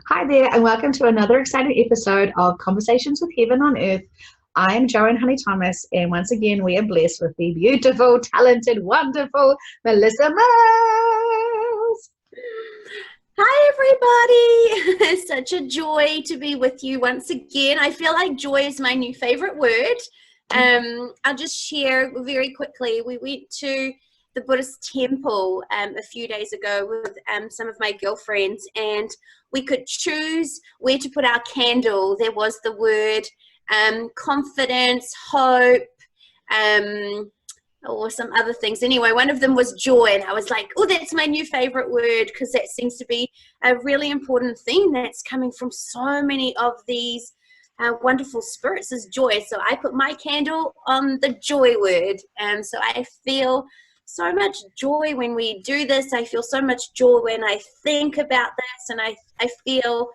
Hi there, and welcome to another exciting episode of Conversations with Heaven on Earth. I am Joanne Honey Thomas, and once again, we are blessed with the beautiful, talented, wonderful Melissa Miles. Hi, everybody. It's such a joy to be with you once again. I feel like joy is my new favorite word. I'll just share very quickly. We went to the Buddhist temple a few days ago with some of my girlfriends, and we could choose where to put our candle. There was the word confidence, hope, or some other things. Anyway, one of them was joy, and I was like, oh, that's my new favorite word, because that seems to be a really important theme that's coming from so many of these wonderful spirits is joy. So I put my candle on the joy word, and so I feel so much joy when we do this. I feel so much joy when I think about this, and I feel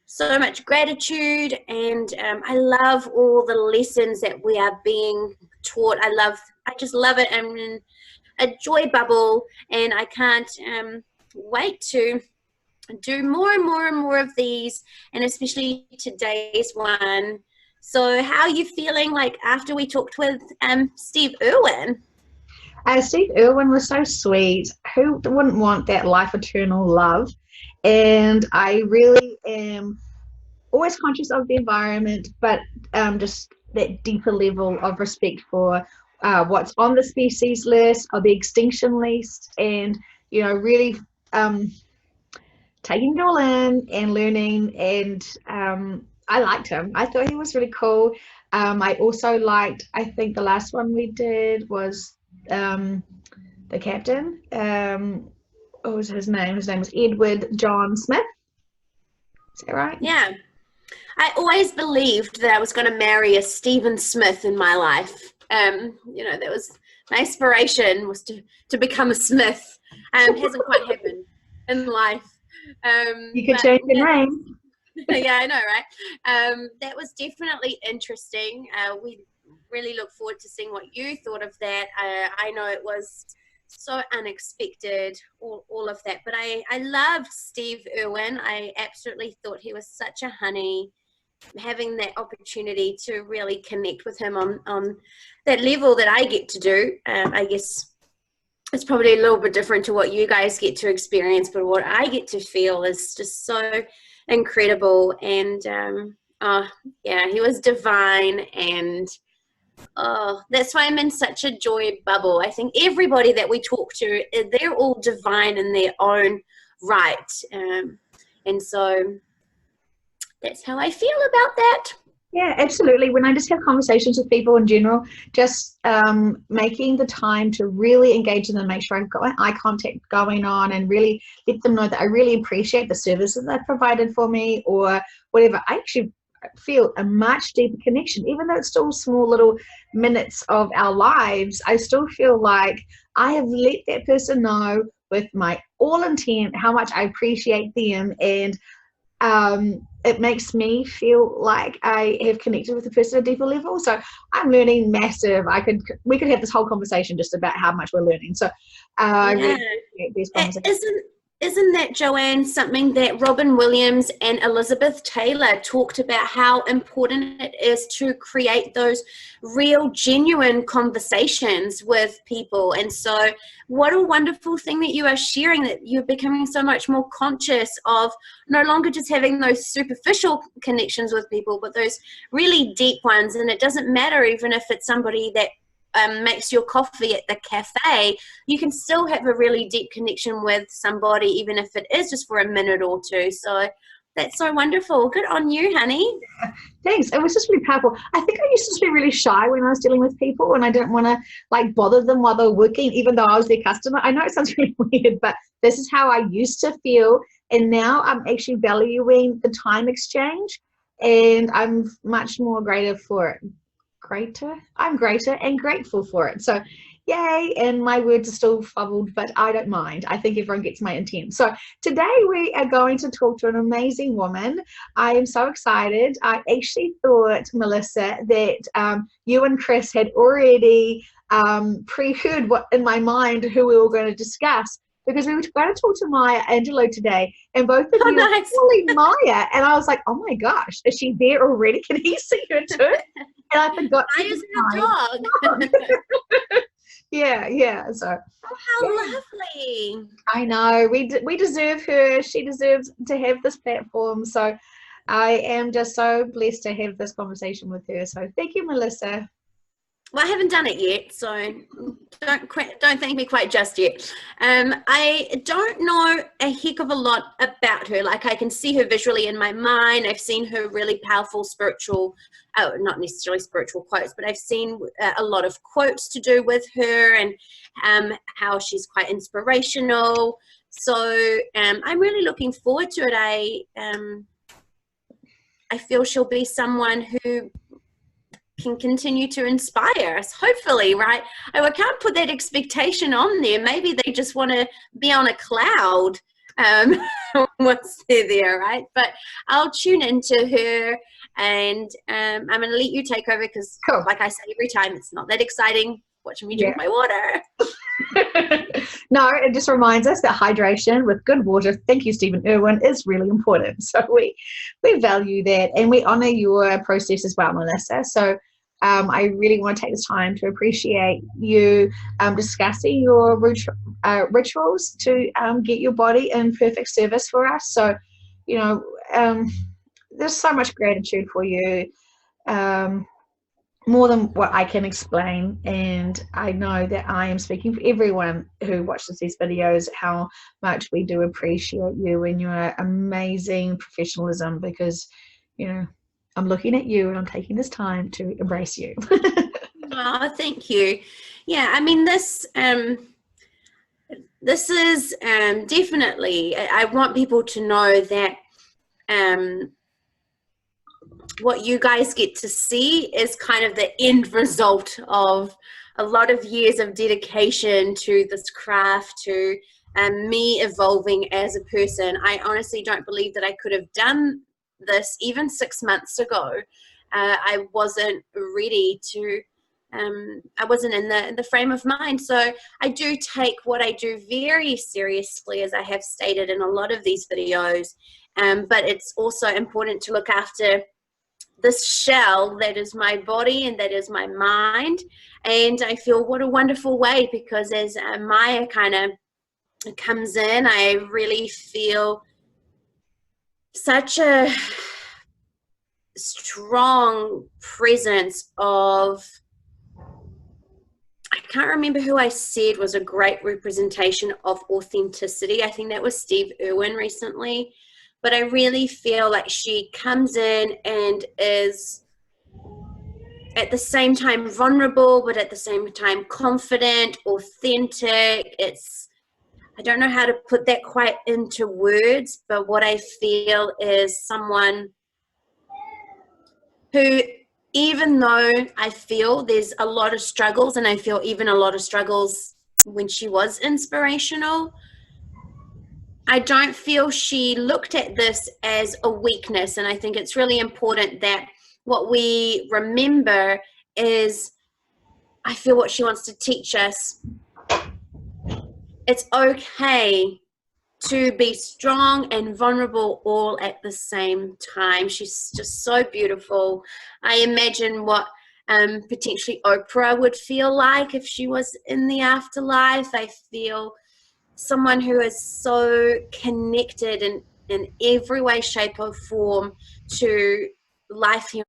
so much gratitude, and I love all the lessons that we are being taught. I just love it. I'm in a joy bubble, and I can't wait to do more and more and more of these, and especially today's one. So how are you feeling like after we talked with Steve Irwin? Steve Irwin was so sweet. Who wouldn't want that life eternal love? And I really am always conscious of the environment, but just that deeper level of respect for what's on the species list or the extinction list, and really taking it all in and learning. And I liked him. I thought he was really cool. I also liked, I think the last one we did was the captain. What was his name? His name was Edward John Smith. Is that right? Yeah. I always believed that I was going to marry a Stephen Smith in my life. That was my aspiration, was to become a Smith. Hasn't quite happened in life. You could change your name. Yeah, I know, right? That was definitely interesting. We really look forward to seeing what you thought of that. I know it was so unexpected, all of that. But I loved Steve Irwin. I absolutely thought he was such a honey. Having that opportunity to really connect with him on that level that I get to do. I guess it's probably a little bit different to what you guys get to experience, but what I get to feel is just so incredible. And he was divine, and that's why I'm in such a joy bubble. I think everybody that we talk to, they're all divine in their own right, and so that's how I feel about that. Yeah, absolutely. When I just have conversations with people in general, just making the time to really engage in them, make sure I've got my eye contact going on, and really let them know that I really appreciate the services they've provided for me or whatever. I actually feel a much deeper connection, even though it's still small little minutes of our lives. I still feel like I have let that person know with my all intent how much I appreciate them, and it makes me feel like I have connected with the person at a deeper level. So I'm learning massive. We could have this whole conversation just about how much we're learning. So I really appreciate these conversations. Isn't that, Joanne, something that Robin Williams and Elizabeth Taylor talked about, how important it is to create those real, genuine conversations with people? And so what a wonderful thing that you are sharing, that you're becoming so much more conscious of no longer just having those superficial connections with people, but those really deep ones. And it doesn't matter even if it's somebody that makes your coffee at the cafe, you can still have a really deep connection with somebody, even if it is just for a minute or two. So that's so wonderful. Good on you, honey. Yeah, thanks. It was just really powerful. I think I used to be really shy when I was dealing with people, and I didn't want to bother them while they were working, even though I was their customer. I know it sounds really weird, but this is how I used to feel. And now I'm actually valuing the time exchange, and I'm much more grateful for it. I'm greater and grateful for it. So yay. And my words are still fumbled, but I don't mind. I think everyone gets my intent. So today we are going to talk to an amazing woman. I am so excited. I actually thought, Melissa, that you and Chris had already pre-heard what in my mind who we were going to discuss. because we were going to talk to Maya Angelou today, and both of Oh, you were nice. calling Maya, and I was like, oh my gosh, is she there already? Can he see her too? And I forgot. Maya's her dog. Yeah. So Oh, how yeah. lovely. I know we deserve her. She deserves to have this platform. So I am just so blessed to have this conversation with her. So thank you, Melissa. Well, I haven't done it yet, so don't thank me quite just yet. I don't know a heck of a lot about her. Like, I can see her visually in my mind. I've seen her really powerful spiritual, not necessarily spiritual quotes, but I've seen a lot of quotes to do with her, and how she's quite inspirational. So I'm really looking forward to it. I feel she'll be someone who can continue to inspire us, hopefully, right? I can't put that expectation on there. Maybe they just want to be on a cloud once they're there, right? But I'll tune into her, and I'm going to let you take over because, Cool. like I say every time, it's not that exciting watching me drink my water. No, it just reminds us that hydration with good water, thank you, Stephen Irwin, is really important. So we value that, and we honor your process as well, Melissa. So I really want to take this time to appreciate you discussing your rituals to get your body in perfect service for us. So, you know, there's so much gratitude for you. More than what I can explain, and I know that I am speaking for everyone who watches these videos how much we do appreciate you and your amazing professionalism, because I'm looking at you and I'm taking this time to embrace you. Oh, thank you. Yeah, I mean, this is definitely, I want people to know that what you guys get to see is kind of the end result of a lot of years of dedication to this craft, to me evolving as a person. I honestly don't believe that I could have done this even 6 months ago. I wasn't ready to, I wasn't in the frame of mind. So I do take what I do very seriously, as I have stated in a lot of these videos. But it's also important to look after this shell that is my body and that is my mind. And I feel what a wonderful way, because as Maya kind of comes in, I really feel such a strong presence of, I can't remember who I said was a great representation of authenticity. I think that was Steve Irwin recently. But I really feel like she comes in and is at the same time vulnerable, but at the same time confident, authentic. I don't know how to put that quite into words, but what I feel is someone who, even though I feel there's a lot of struggles, and I feel even a lot of struggles when she was inspirational, I don't feel she looked at this as a weakness. And I think it's really important that what we remember is, I feel what she wants to teach us, it's okay to be strong and vulnerable all at the same time. She's just so beautiful. I imagine what potentially Oprah would feel like if she was in the afterlife. I feel someone who is so connected in every way, shape, or form to life here